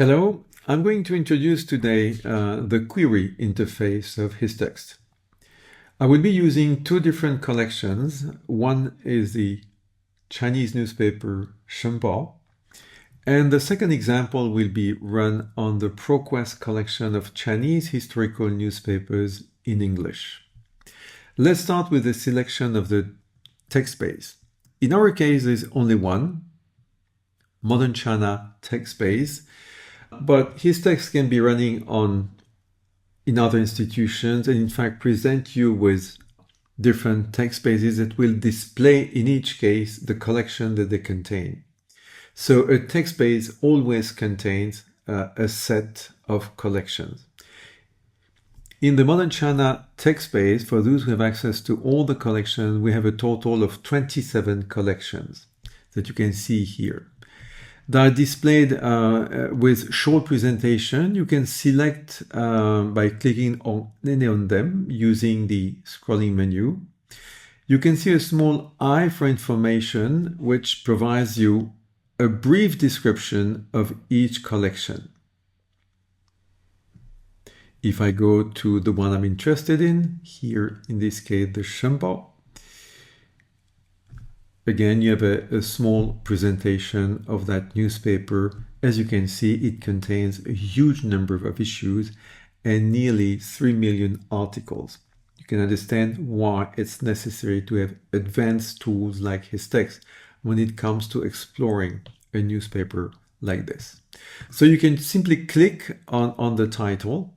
Hello, I'm going to introduce today the query interface of HistText. I will be using two different collections. One is the Chinese newspaper Shenbao, and the second example will be run on the ProQuest collection of Chinese historical newspapers in English. Let's start with the selection of the text base. In our case, there's only one, Modern China Textual, but HistText can be running in other institutions and in fact present you with different text bases that will display in each case the collection that they contain. So a text base always contains a set of collections. In the Modern China text base, for those who have access to all the collections, we have a total of 27 collections that you can see here. They are displayed with short presentation. You can select by clicking on any of them using the scrolling menu. You can see a small I for information, which provides you a brief description of each collection. If I go to the one I'm interested in, here in this case the Shenbao, again, you have a small presentation of that newspaper. As you can see, it contains a huge number of issues and nearly 3 million articles. You can understand why it's necessary to have advanced tools like HistText when it comes to exploring a newspaper like this. So you can simply click on the title,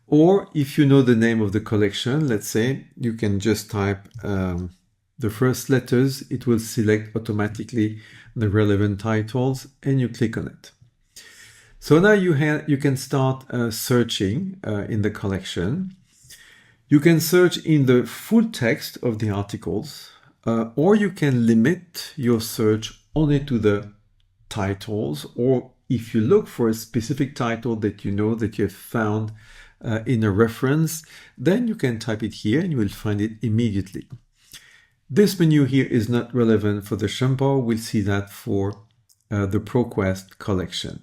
or if you know the name of the collection, let's say, you can just type the first letters. It will select automatically the relevant titles and you click on it. So now you can start searching in the collection. You can search in the full text of the articles, or you can limit your search only to the titles, or if you look for a specific title that you know that you have found in a reference, then you can type it here and you will find it immediately. This menu here is not relevant for the Shenbao. We'll see that for the ProQuest collection.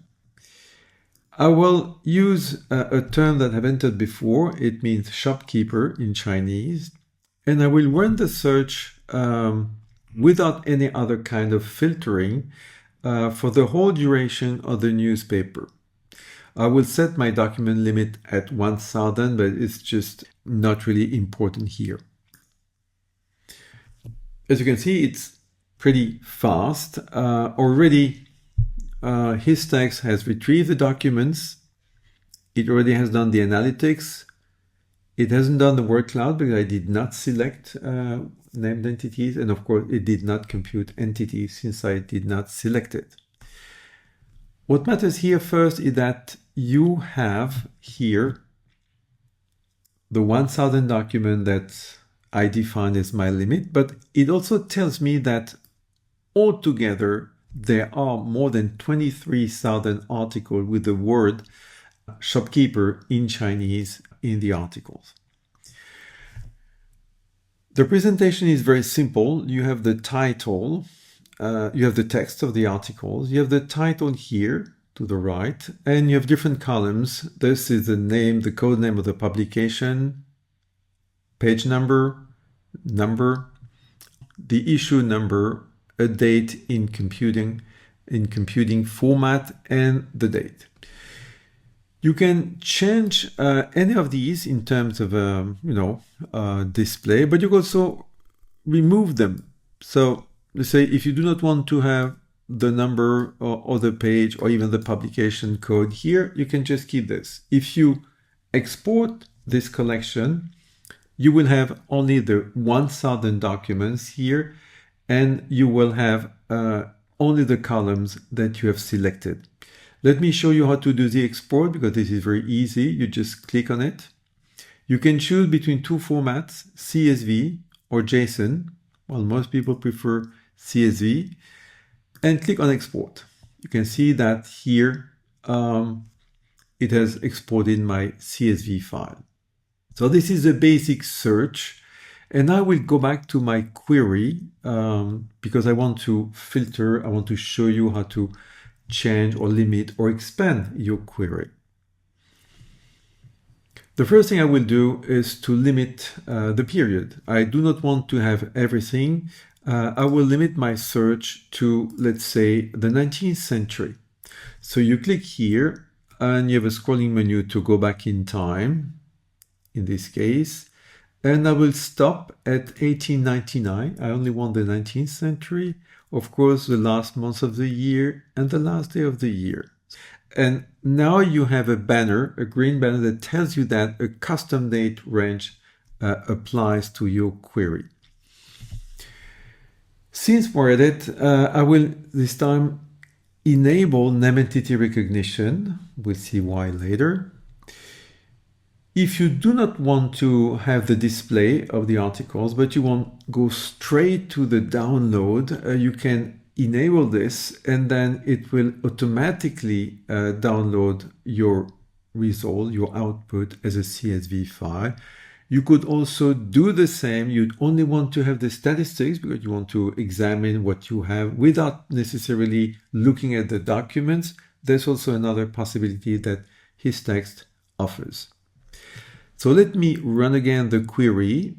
I will use a term that I've entered before. It means shopkeeper in Chinese. And I will run the search without any other kind of filtering for the whole duration of the newspaper. I will set my document limit at 1000, but it's just not really important here. As you can see, it's pretty fast. Already, HistText has retrieved the documents. It already has done the analytics. It hasn't done the word cloud because I did not select named entities. And of course, it did not compute entities since I did not select it. What matters here first is that you have here the 1000 document that I define as my limit, but it also tells me that altogether there are more than 23,000 articles with the word shopkeeper in Chinese in the articles. The presentation is very simple. You have the title, you have the text of the articles, you have the title here to the right, and you have different columns. This is the name, the code name of the publication, page number, the issue number, a date in computing format, and the date. You can change any of these in terms of display, but you can also remove them. So let's say if you do not want to have the number or the page or even the publication code here, you can just keep this. If you export this collection, you will have only the 1000 documents here, and you will have only the columns that you have selected. Let me show you how to do the export because this is very easy. You just click on it. You can choose between two formats, CSV or JSON. Well, most people prefer CSV, and click on export. You can see that here it has exported my CSV file. So this is a basic search, and I will go back to my query because I want to filter. I want to show you how to change or limit or expand your query. The first thing I will do is to limit the period. I do not want to have everything. I will limit my search to, let's say, the 19th century. So you click here and you have a scrolling menu to go back in time, in this case, and I will stop at 1899. I only want the 19th century, of course, the last month of the year and the last day of the year. And now you have a banner, a green banner that tells you that a custom date range applies to your query. Since we're at it, I will this time enable name entity recognition. We'll see why later. If you do not want to have the display of the articles, but you want to go straight to the download, you can enable this and then it will automatically download your result, your output as a CSV file. You could also do the same. You'd only want to have the statistics because you want to examine what you have without necessarily looking at the documents. There's also another possibility that HistText offers. So let me run again the query.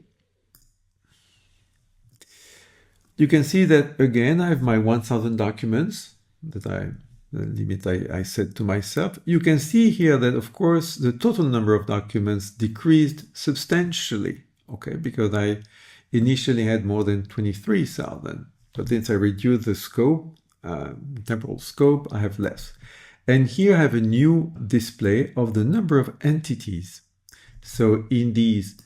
You can see that again, I have my 1000 documents that the limit I set to myself. You can see here that, of course, the total number of documents decreased substantially, okay, because I initially had more than 23,000. But since I reduced the scope, temporal scope, I have less. And here I have a new display of the number of entities. So in these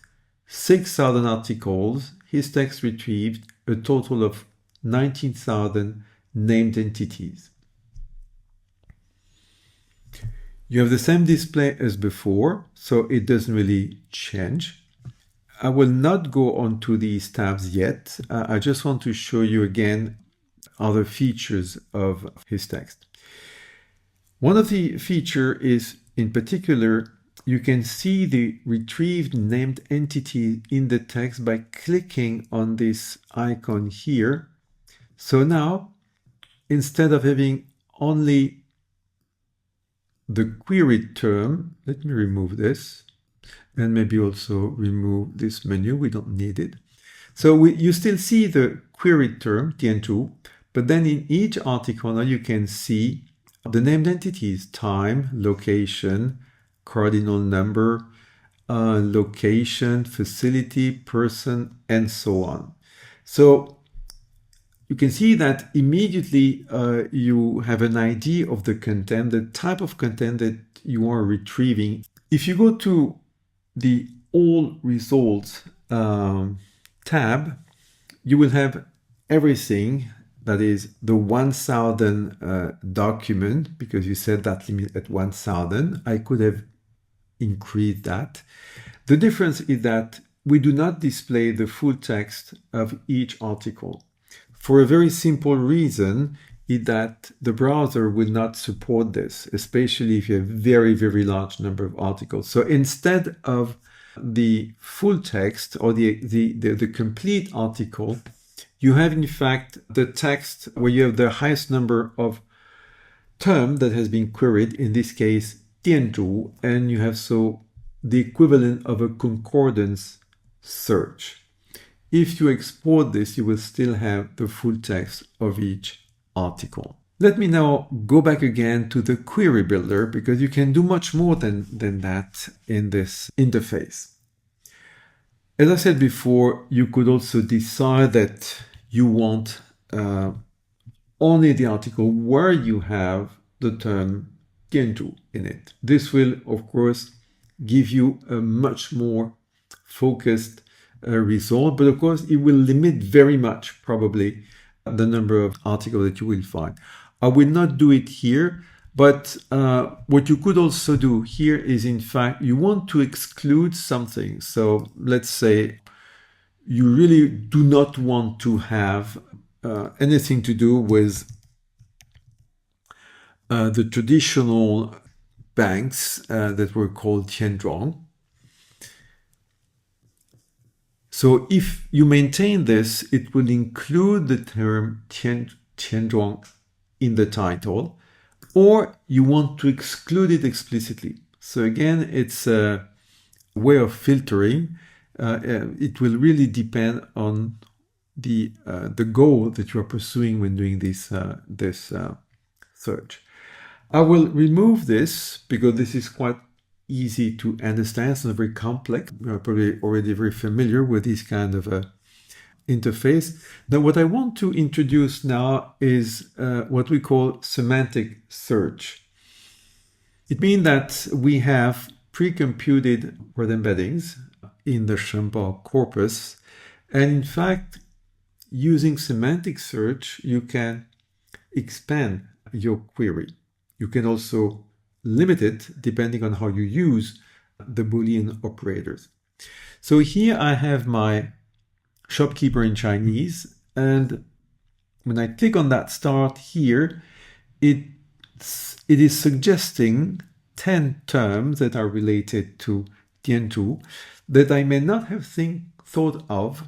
6,000 articles, HistText retrieved a total of 19,000 named entities. You have the same display as before, so it doesn't really change. I will not go on to these tabs yet. I just want to show you again other features of HistText. One of the features is, in particular, you can see the retrieved named entity in the text by clicking on this icon here. So now, instead of having only the queried term, let me remove this, and maybe also remove this menu, we don't need it. So you still see the queried term, TN2, but then in each article now you can see the named entities, time, location, cardinal number, location, facility, person, and so on. So you can see that immediately you have an idea of the content, the type of content that you are retrieving. If you go to the All Results tab, you will have everything. That is the 1000 document, because you set that limit at 1000. I could have increased that. The difference is that we do not display the full text of each article. For a very simple reason is that the browser will not support this, especially if you have very, very large number of articles. So instead of the full text or the complete article, you have in fact the text where you have the highest number of term that has been queried, in this case TN2, and you have so the equivalent of a concordance search. If you export this, you will still have the full text of each article. Let me now go back again to the query builder, because you can do much more than that in this interface. As I said before, you could also decide that you want only the article where you have the term TN2 in it. This will, of course, give you a much more focused result, but of course, it will limit very much, probably, the number of articles that you will find. I will not do it here, but what you could also do here is, in fact, you want to exclude something. So let's say you really do not want to have anything to do with the traditional banks that were called Tianzhuang. So if you maintain this, it will include the term Tianzhuang in the title. or you want to exclude it explicitly. So again, it's a way of filtering. It will really depend on the goal that you are pursuing when doing this search. I will remove this because this is quite easy to understand. It's not very complex. You're probably already very familiar with this kind of interface. Now, what I want to introduce now is what we call semantic search. It means that we have pre-computed word embeddings in the Chambord corpus, and in fact, using semantic search, you can expand your query. You can also limit it depending on how you use the Boolean operators. So here I have my shopkeeper in Chinese, and when I click on that start here, it is suggesting 10 terms that are related to Tiantu that I may not have thought of,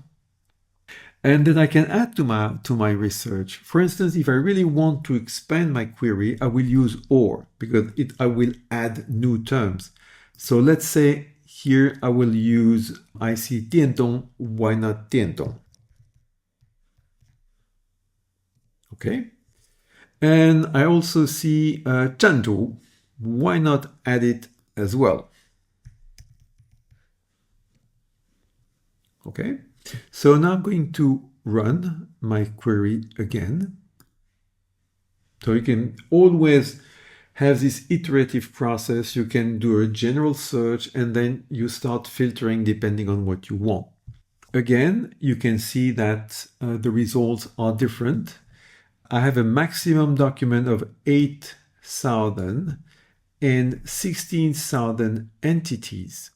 and that I can add to my research. For instance, if I really want to expand my query, I will use or, because I will add new terms. So let's say here I will use, I see Diantong, why not Diantong? Okay. And I also see Zhanzhou, why not add it as well? Okay. So now I'm going to run my query again. So you can always have this iterative process. You can do a general search and then you start filtering depending on what you want. Again, you can see that the results are different. I have a maximum document of 8,000 and 16,000 entities.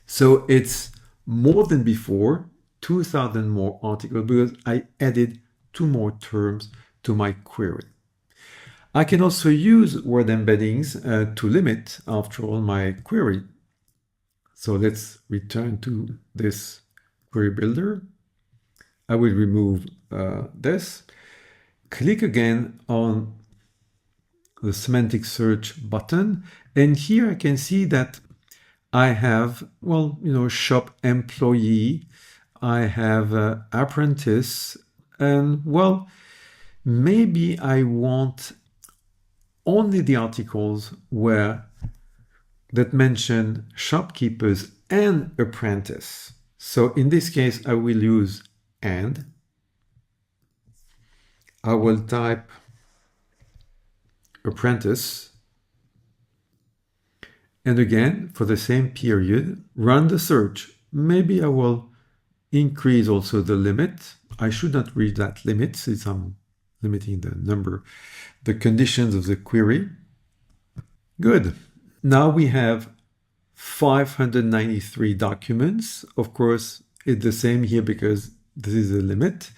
So it's more than before, 2,000 more articles, because I added 2 more terms to my query. I can also use word embeddings to limit, after all, my query. So let's return to this query builder. I will remove this. Click again on the semantic search button, and here I can see that I have, shop employee, I have apprentice, and maybe I want only the articles that mention shopkeepers and apprentice. So in this case, I will use and. I will type apprentice. And again, for the same period, run the search. Maybe I will increase also the limit. I should not read that limit since I'm limiting the conditions of the query. Good. Now we have 593 documents. Of course, it's the same here because this is a limit.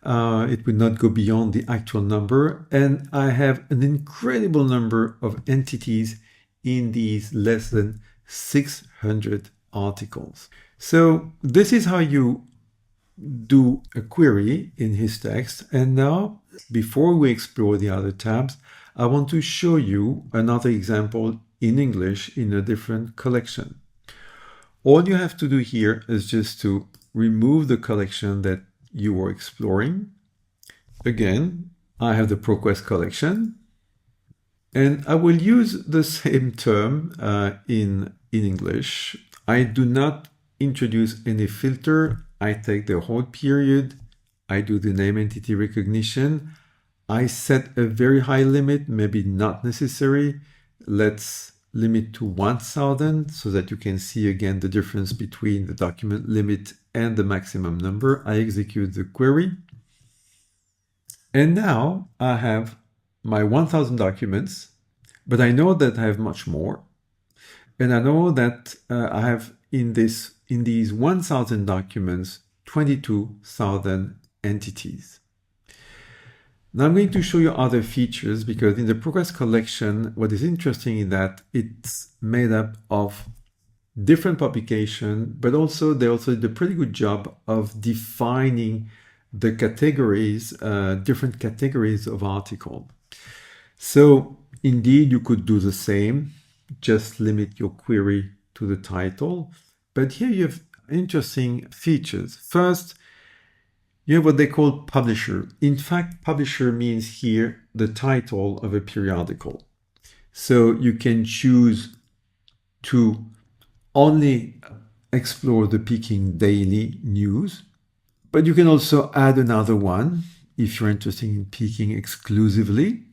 It will not go beyond the actual number. And I have an incredible number of entities in these less than 600 articles. So this is how you do a query in HistText. And now, before we explore the other tabs, I want to show you another example in English in a different collection. All you have to do here is just to remove the collection that you were exploring. Again, I have the ProQuest collection. And I will use the same term in English. I do not introduce any filter. I take the whole period. I do the name entity recognition. I set a very high limit, maybe not necessary. Let's limit to 1,000 so that you can see again the difference between the document limit and the maximum number. I execute the query. And now I have my 1,000 documents, but I know that I have much more. And I know that I have in these 1,000 documents, 22,000 entities. Now I'm going to show you other features because in the ProQuest collection, what is interesting is that it's made up of different publications, but also they also did a pretty good job of defining the categories, different categories of article. So indeed, you could do the same, just limit your query to the title. But here you have interesting features. First, you have what they call publisher. In fact, publisher means here the title of a periodical. So you can choose to only explore the Peking daily news, but you can also add another one if you're interested in Peking exclusively.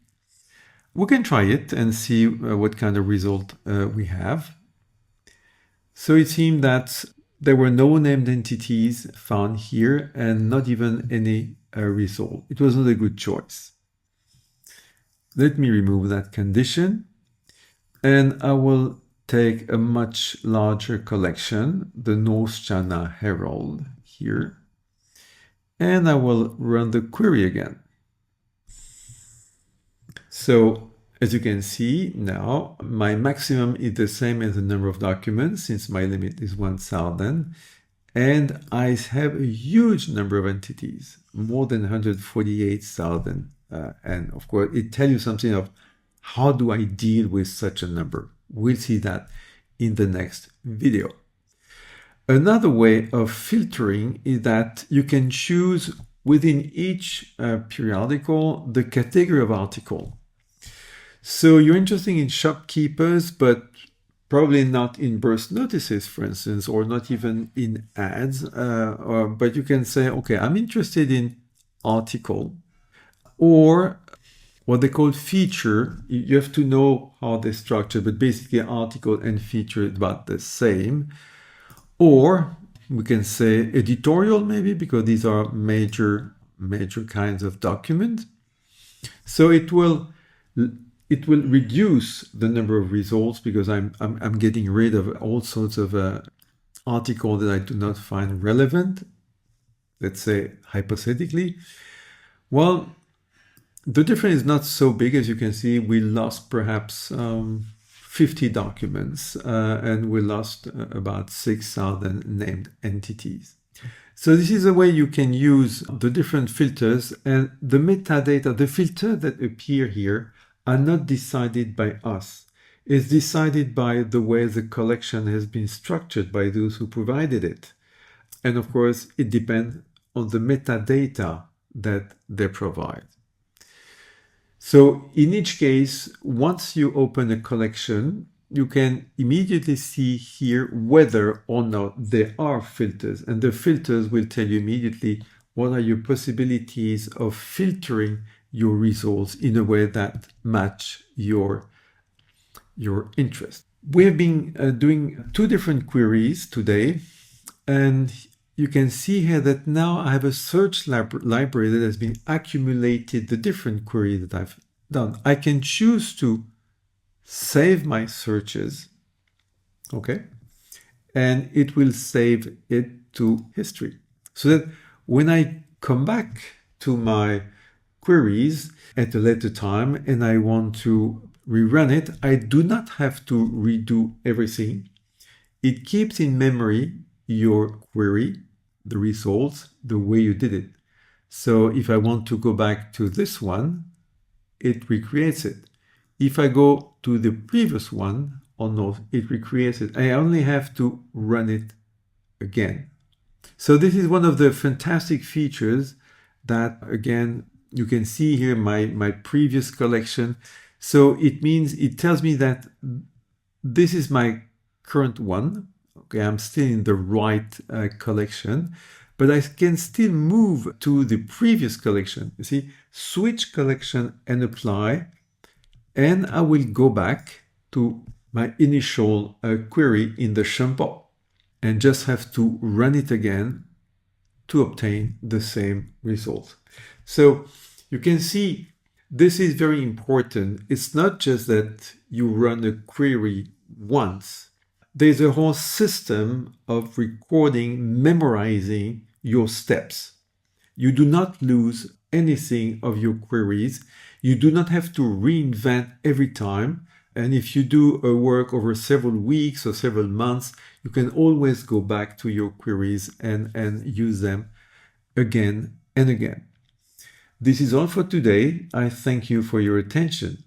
We can try it and see what kind of result we have. So it seemed that there were no named entities found here and not even any result. It was not a good choice. Let me remove that condition, and I will take a much larger collection, the North China Herald here, and I will run the query again. So as you can see now, my maximum is the same as the number of documents since my limit is 1000. And I have a huge number of entities, more than 148,000. And of course, it tells you something of how do I deal with such a number. We'll see that in the next video. Another way of filtering is that you can choose within each periodical the category of article. So you're interested in shopkeepers, but probably not in burst notices, for instance, or not even in ads. But you can say, okay, I'm interested in article or what they call feature. You have to know how they're structured, but basically article and feature is about the same. Or we can say editorial maybe, because these are major kinds of documents. So it will reduce the number of results because I'm getting rid of all sorts of articles that I do not find relevant, let's say hypothetically. Well, the difference is not so big. As you can see, we lost perhaps 50 documents and we lost about 6,000 named entities. So this is a way you can use the different filters, and the metadata, the filter that appear here, are not decided by us. It's decided by the way the collection has been structured by those who provided it. And of course, it depends on the metadata that they provide. So in each case, once you open a collection, you can immediately see here whether or not there are filters. And the filters will tell you immediately what are your possibilities of filtering your results in a way that match your interest. We have been doing two different queries today, and you can see here that now I have a search library that has been accumulated the different queries that I've done. I can choose to save my searches, okay, and it will save it to history, so that when I come back to my queries at a later time and I want to rerun it, I do not have to redo everything. It keeps in memory your query, the results, the way you did it. So if I want to go back to this one, it recreates it. If I go to the previous one or not, it recreates it. I only have to run it again. So this is one of the fantastic features that, again, you can see here my previous collection. So it means it tells me that this is my current one. Okay, I'm still in the right collection, but I can still move to the previous collection. You see, switch collection and apply, and I will go back to my initial query in the Shampo and just have to run it again to obtain the same result. So you can see this is very important. It's not just that you run a query once. There's a whole system of recording, memorizing your steps. You do not lose anything of your queries. You do not have to reinvent every time. And if you do a work over several weeks or several months, you can always go back to your queries and use them again and again. This is all for today. I thank you for your attention.